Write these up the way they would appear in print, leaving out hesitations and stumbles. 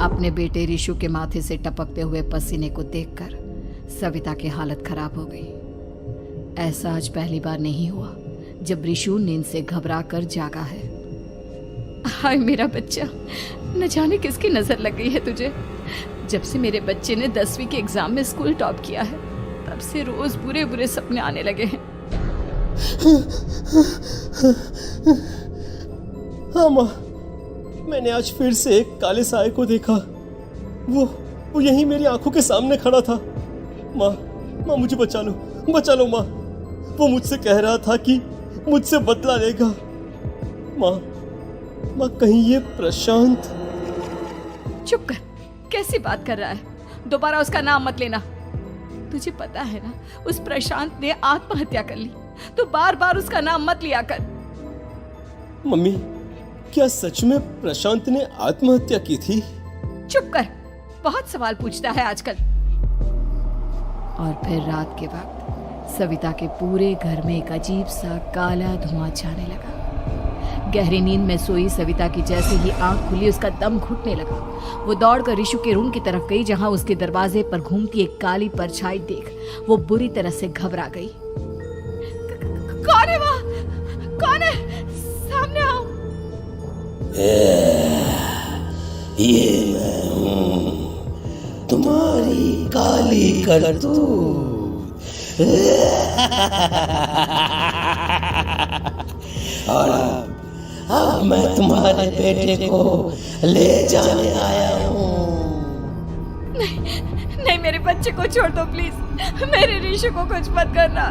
अपने बेटे रिशु के माथे से टपकते हुए पसीने को देखकर सविता की हालत खराब हो गई। ऐसा आज पहली बार नहीं हुआ जब रिशु नींद से घबरा कर जागा है। हाय मेरा बच्चा, न जाने किसकी नजर लग गई है तुझे। जब से मेरे बच्चे ने 10वीं के एग्जाम में स्कूल टॉप किया है तब से रोज बुरे बुरे सपने आने लगे हैं। हाँ माँ, मैंने आज फिर से एक काले साए को देखा। वो यहीं मेरी आंखों के सामने खड़ा था। माँ मुझे बचा लो माँ। वो मुझसे कह रहा था कि मुझसे बदला लेगा। माँ कहीं ये प्रशांत। चुप कर, कैसी बात कर रहा है? दोबारा उसका नाम मत लेना। तुझे पता है ना, उस प्रशांत ने आत्महत्या कर ली, तो बार बार उसका नाम मत लिया कर। मम्मी, क्या सच में प्रशांत ने आत्महत्या की थी? चुप कर, बहुत सवाल पूछता है आजकल। और फिर रात के वक्त सविता के पूरे घर में एक अजीब सा काला धुआं छाने लगा। गहरी नींद में सोई सविता की जैसे ही आंख खुली उसका दम घुटने लगा। वो दौड़कर रिशु के रूम की तरफ गई जहां उसके दरवाजे पर घूमती एक काली परछाई देख वो बुरी तरह से घबरा गई। कौन है वहाँ? कौन है? सामने आओ। ये मैं हूँ, तुम्हारी काली करतूत। और अब मैं तुम्हारे बेटे को ले जाने आया हूँ। नहीं, मेरे बच्चे को छोड़ दो प्लीज। मेरे रिशु को कुछ मत करना।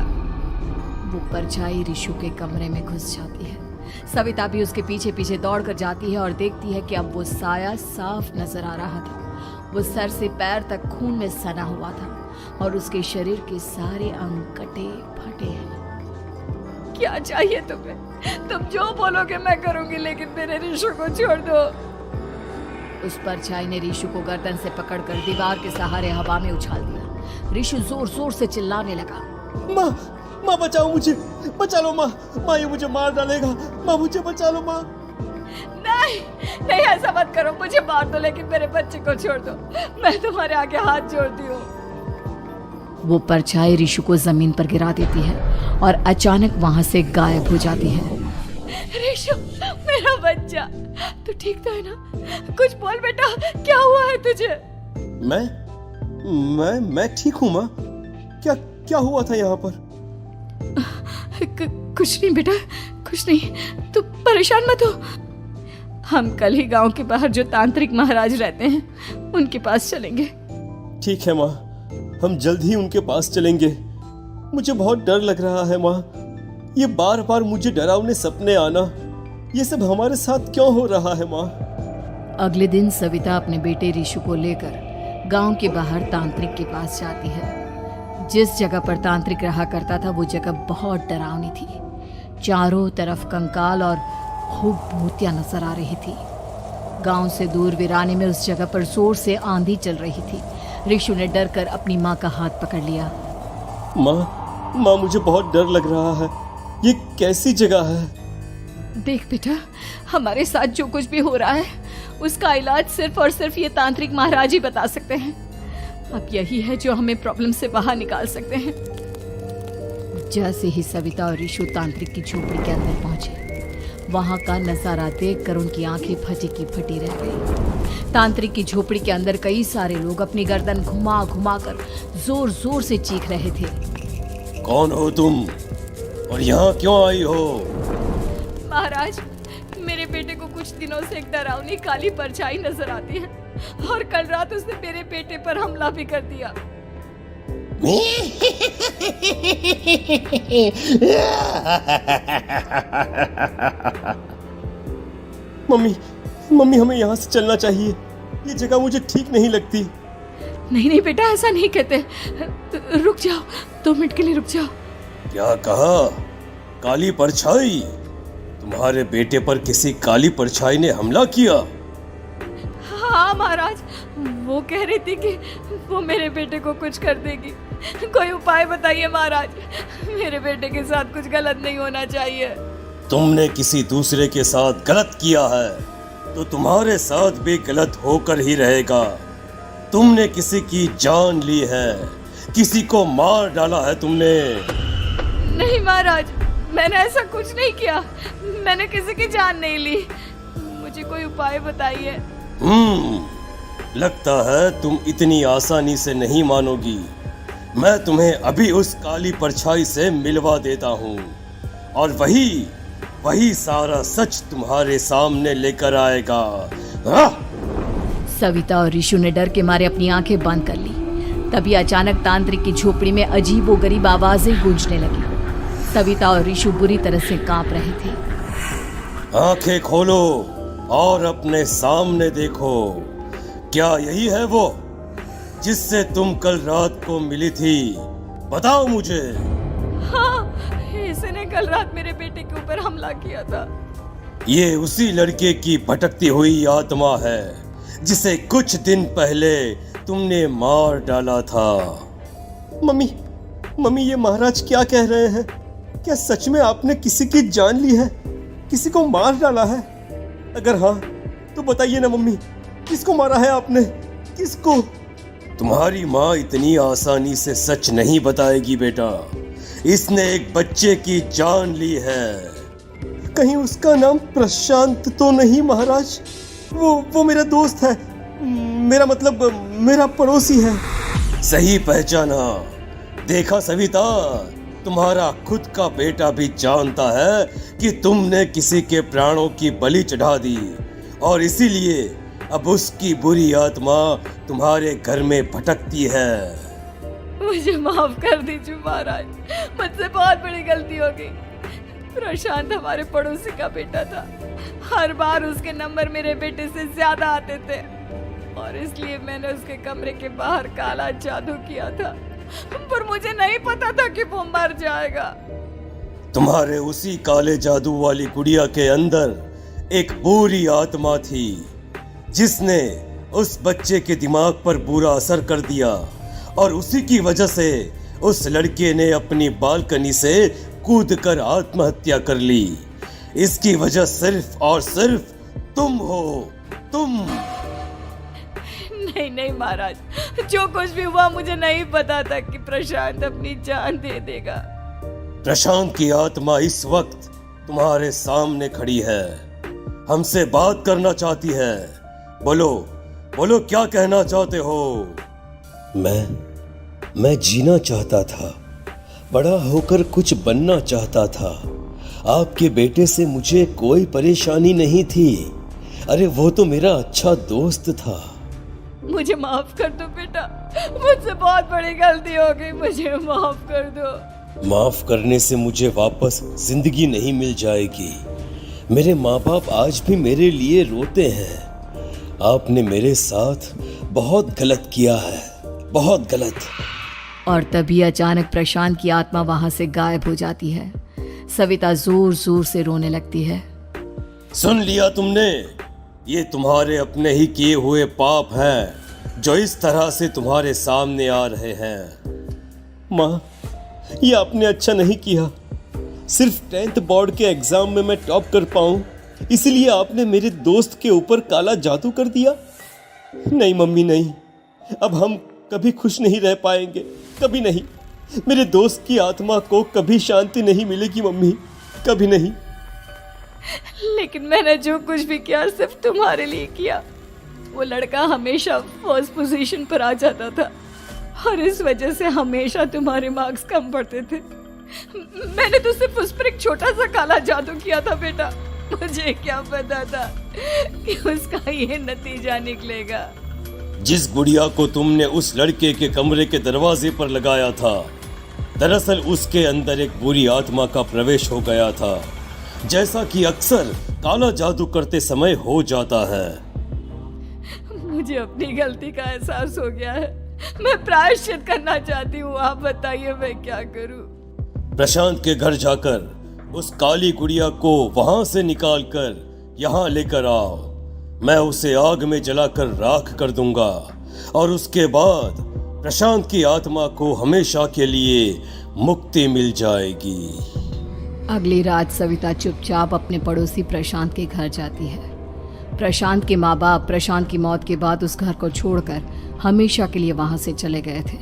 वो परछाई रिशु के कमरे में घुस जाती है। सविता भी उसके पीछे पीछे दौड़ कर जाती है और देखती है कि अब वो साया साफ नजर आ रहा था। वो सर से पैर तक खून में सना हुआ था और उसके शरीर के सारे अंग कटे फटे हैं। क्या चाहिए तुम्हें? तुम जो बोलोगे मैं करूंगी, लेकिन मेरे रिशु को छोड़ दो। उस परछाई ने रिशु को गर्दन से पकड़कर दीवार के सहारे हवा में उछाल दिया। रिशु जोर जोर से चिल्लाने लगा। माँ बचाओ मुझे, बचा लो माँ, ये मुझे मार डालेगा। माँ मुझे बचा लो माँ। नहीं ऐसा मत करो, मुझे मार दो लेकिन मेरे बच्चे को छोड़ दो। मैं तुम्हारे आगे हाथ जोड़ती हूँ। वो परछाई रिशु को जमीन पर गिरा देती है और अचानक वहां से गायब हो जाती है। रिशु, मेरा बच्चा, तू ठीक तो है ना? कुछ बोल बेटा, क्या हुआ है तुझे? मैं ठीक हूँ माँ। क्या हुआ था यहाँ पर? कुछ नहीं बेटा, कुछ नहीं। तू परेशान मत हो। हम कल ही गांव के बाहर जो तांत्रिक महाराज रहते हैं उनके पास चलेंगे। ठीक है माँ, हम जल्द ही उनके पास चलेंगे। मुझे बहुत डर लग रहा है माँ। ये बार बार मुझे डरावने सपने आना, ये सब हमारे साथ क्यों हो रहा है माँ? अगले दिन सविता अपने बेटे रिशु को लेकर गांव के बाहर तांत्रिक के पास जाती है। जिस जगह पर तांत्रिक रहा करता था वो जगह बहुत डरावनी थी। चारों तरफ कंकाल और खूब भूतियां नजर आ रही थी। गांव से दूर वीराने में उस जगह पर जोर से आंधी चल रही थी। रिशु ने डर कर अपनी माँ का हाथ पकड़ लिया। माँ मुझे बहुत डर लग रहा है। ये कैसी जगह है? देख बेटा, हमारे साथ जो कुछ भी हो रहा है उसका इलाज सिर्फ और सिर्फ ये तांत्रिक महाराज ही बता सकते हैं। अब यही है जो हमें प्रॉब्लम से बाहर निकाल सकते हैं। जैसे ही सविता और रिशु तांत्रिक की झोपड़ी के अंदर पहुंचे, वहां का नजारा देखकर उनकी आंखें फटी की फटी रह गई। तांत्रिक की झोपड़ी के अंदर कई सारे लोग अपनी गर्दन घुमा घुमा कर जोर जोर से चीख रहे थे। कौन हो तुम और यहाँ क्यों आई हो? महाराज, मेरे बेटे को कुछ दिनों से एक डरावनी काली परछाई नजर आती है और कल रात उसने मेरे बेटे पर हमला भी कर दिया। मम्मी हमें यहाँ से चलना चाहिए। ये जगह मुझे ठीक नहीं लगती। नहीं बेटा, ऐसा नहीं कहते। रुक जाओ, 2 मिनट के लिए रुक जाओ। क्या कहा? काली परछाई? तुम्हारे बेटे पर किसी काली परछाई ने हमला किया? हाँ महाराज, वो कह रही थी कि वो मेरे बेटे को कुछ कर देगी। कोई उपाय बताइए महाराज, मेरे बेटे के साथ कुछ गलत नहीं होना चाहिए। तुमने किसी दूसरे के साथ गलत किया है। तो तुम्हारे साथ भी गलत होकर ही रहेगा। तुमने किसी की जान ली है, किसी को मार डाला है तुमने। नहीं महाराज, मैंने ऐसा कुछ नहीं किया। मैंने किसी की जान नहीं ली। मुझे कोई उपाय बताइए। लगता है तुम इतनी आसानी से नहीं मानोगी। मैं तुम्हें अभी उस काली परछाई से मिलवा देता हूँ और वही सारा सच तुम्हारे सामने लेकर आएगा। सविता और ऋषु ने डर के मारे अपनी आंखें बंद कर ली। तभी अचानक तांत्रिक की झोपड़ी में अजीबोगरीब आवाजें गूंजने लगी। सविता और ऋषु बुरी तरह से कांप रहे थे। आंखें खोलो और अपने सामने देखो। क्या यही है वो जिससे तुम कल रात को मिली थी? बताओ मुझे। हाँ, इसने कल रात मेरे बेटे के ऊपर हमला किया था। ये उसी लड़के की भटकती हुई आत्मा है जिसे कुछ दिन पहले तुमने मार डाला था। मम्मी ये महाराज क्या कह रहे हैं? क्या सच में आपने किसी की जान ली है, किसी को मार डाला है? अगर हाँ तो बताइए ना मम्मी, किसको मारा है आपने? किसको? तुम्हारी माँ इतनी आसानी से सच नहीं बताएगी बेटा। इसने एक बच्चे की जान ली है। कहीं उसका नाम प्रशांत तो नहीं महाराज? वो मेरा दोस्त है, मेरा मतलब मेरा पड़ोसी है। सही पहचाना। देखा सविता, तुम्हारा खुद का बेटा भी जानता है कि तुमने किसी के प्राणों की बलि चढ़ा दी और इसीलिए अब उसकी बुरी आत्मा तुम्हारे घर में भटकती है। मुझे माफ कर दीजिए महाराज, मुझसे बहुत बड़ी गलती हो गई। प्रशांत हमारे पड़ोसी का बेटा था। हर बार उसके नंबर मेरे बेटे से ज्यादा आते थे और इसलिए मैंने उसके कमरे के बाहर काला जादू किया था, पर मुझे नहीं पता था कि वो मर जाएगा। तुम्हारे उसी काले जादू वाली गुड़िया के अंदर एक बुरी आत्मा थी जिसने उस बच्चे के दिमाग पर बुरा असर कर दिया और उसी की वजह से उस लड़के ने अपनी बालकनी से कूदकर आत्महत्या कर ली। इसकी वजह सिर्फ और सिर्फ तुम हो, तुम। नहीं महाराज, जो कुछ भी हुआ मुझे नहीं पता था कि प्रशांत अपनी जान दे देगा। प्रशांत की आत्मा इस वक्त तुम्हारे सामने खड़ी है, हमसे बात करना चाहती है। बोलो क्या कहना चाहते हो? मैं जीना चाहता था, बड़ा होकर कुछ बनना चाहता था। आपके बेटे से मुझे कोई परेशानी नहीं थी। अरे वो तो मेरा अच्छा दोस्त था। मुझे माफ कर दो बेटा, मुझसे बहुत बड़ी गलती हो गई, मुझे माफ कर दो। माफ करने से मुझे वापस जिंदगी नहीं मिल जाएगी। मेरे माँ बाप आज भी मेरे लिए रोते हैं। आपने मेरे साथ बहुत गलत किया है, बहुत गलत। और तभी अचानक प्रशांत की आत्मा वहां से गायब हो जाती है। सविता जोर जोर से रोने लगती है। सुन लिया तुमने? ये तुम्हारे अपने ही किए हुए पाप हैं जो इस तरह से तुम्हारे सामने आ रहे हैं। माँ, ये आपने अच्छा नहीं किया। सिर्फ 10th बोर्ड के एग्जाम में मैं टॉप कर पाऊं, इसलिए आपने मेरे दोस्त के ऊपर काला जादू कर दिया। नहीं मम्मी, नहीं, अब हम कभी खुश नहीं रह पाएंगे, कभी नहीं। मेरे दोस्त की आत्मा को कभी शांति नहीं मिलेगी मम्मी, कभी नहीं। लेकिन मैंने जो कुछ भी किया सिर्फ तुम्हारे लिए किया। वो लड़का हमेशा फर्स्ट पोजीशन पर आ जाता था और इस वजह से हमेशा तुम्हारे मार्क्स कम पड़ते थे। मैंने तो सिर्फ उस पर एक छोटा सा काला जादू किया था बेटा। मुझे क्या पता था कि उसका ये नतीजा निकलेगा। जिस गुड़िया को तुमने उस लड़के के कमरे के दरवाजे पर लगाया था, दरअसल उसके अंदर एक बुरी आत्मा का प्रवेश हो गया था, जैसा कि अक्सर काला जादू करते समय हो जाता है। मुझे अपनी गलती का एहसास हो गया है। मैं प्रायश्चित करना चाहती हूँ। आप बताइए मैं क्या करूँ? प्रशांत के घर जाकर उस काली गुड़िया को वहां से निकालकर यहाँ लेकर आओ। मैं उसे आग में जलाकर राख कर दूंगा और उसके बाद प्रशांत की आत्मा को हमेशा के लिए मुक्ति मिल जाएगी। अगली रात सविता चुपचाप अपने पड़ोसी प्रशांत के घर जाती है। प्रशांत के माँ बाप प्रशांत की मौत के बाद उस घर को छोड़कर हमेशा के लिए वहां से चले गए थे।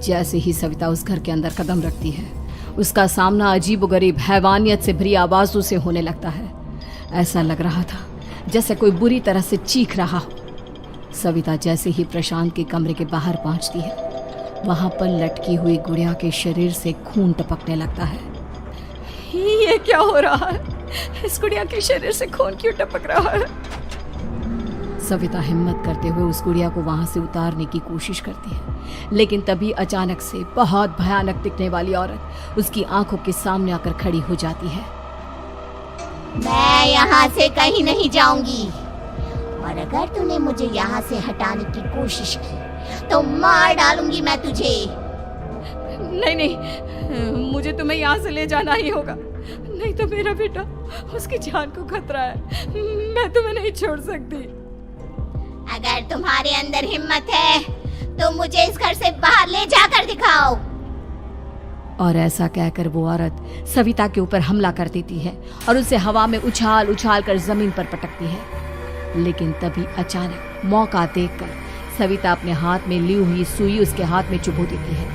जैसे ही सविता उस घर के अंदर कदम रखती है, उसका सामना अजीबोगरीब हैवानियत से भरी आवाजों से होने लगता है। ऐसा लग रहा था जैसे कोई बुरी तरह से चीख रहा हो। सविता जैसे ही प्रशांत के कमरे के बाहर पहुंचती है, वहां पर लटकी हुई गुड़िया के शरीर से खून टपकने लगता है। ये क्या हो रहा है? इस गुड़िया के शरीर से खून क्यों टपक रहा है? सविता हिम्मत करते हुए उस गुड़िया को वहां से उतारने की कोशिश करती है, लेकिन तभी अचानक से बहुत भयानक दिखने वाली औरत उसकी आंखों के सामने आकर खड़ी हो जाती है। मैं यहाँ से कहीं नहीं जाऊंगी, और अगर तूने मुझे यहाँ से हटाने की कोशिश की तो मार डालूंगी मैं तुझे। नहीं नहीं, मुझे तुम्हें यहाँ से ले जाना ही होगा, नहीं तो मेरा बेटा, उसकी जान को खतरा है। मैं तुम्हें नहीं छोड़ सकती। अगर तुम्हारे अंदर हिम्मत है तो मुझे इस घर से बाहर ले जाकर दिखाओ। और ऐसा कहकर वो औरत सविता के ऊपर हमला कर देती है और उसे हवा में उछाल उछाल कर जमीन पर पटकती है। लेकिन तभी अचानक मौका देखकर सविता अपने हाथ में ली हुई सुई उसके हाथ में चुभो देती है।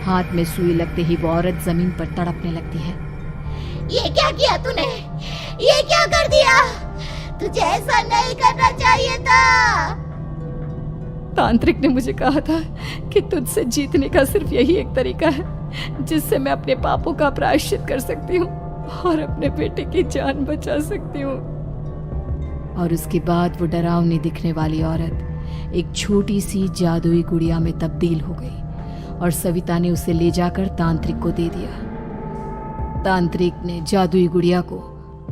हाथ में सुई लगते ही वो औरत जमीन पर तड़पने लगती है। ये क्या किया तूने? ये क्या कर दिया? तुझे ऐसा नहीं करना चाहिए था। तांत्रिक ने मुझे कहा था कि तुझसे जीतने का सिर्फ यही एक तरीका है जिससे मैं अपने पापों का प्रायश्चित कर सकती हूँ और अपने बेटे की जान बचा सकती हूँ। और उसके बाद वो डरावनी दिखने वाली औरत एक छोटी सी जादुई गुड़िया में तब्दील हो गई और सविता ने उसे ले जाकर तांत्रिक को दे दिया। तांत्रिक ने जादुई गुड़िया को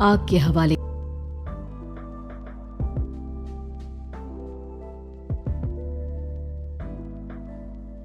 आग के हवाले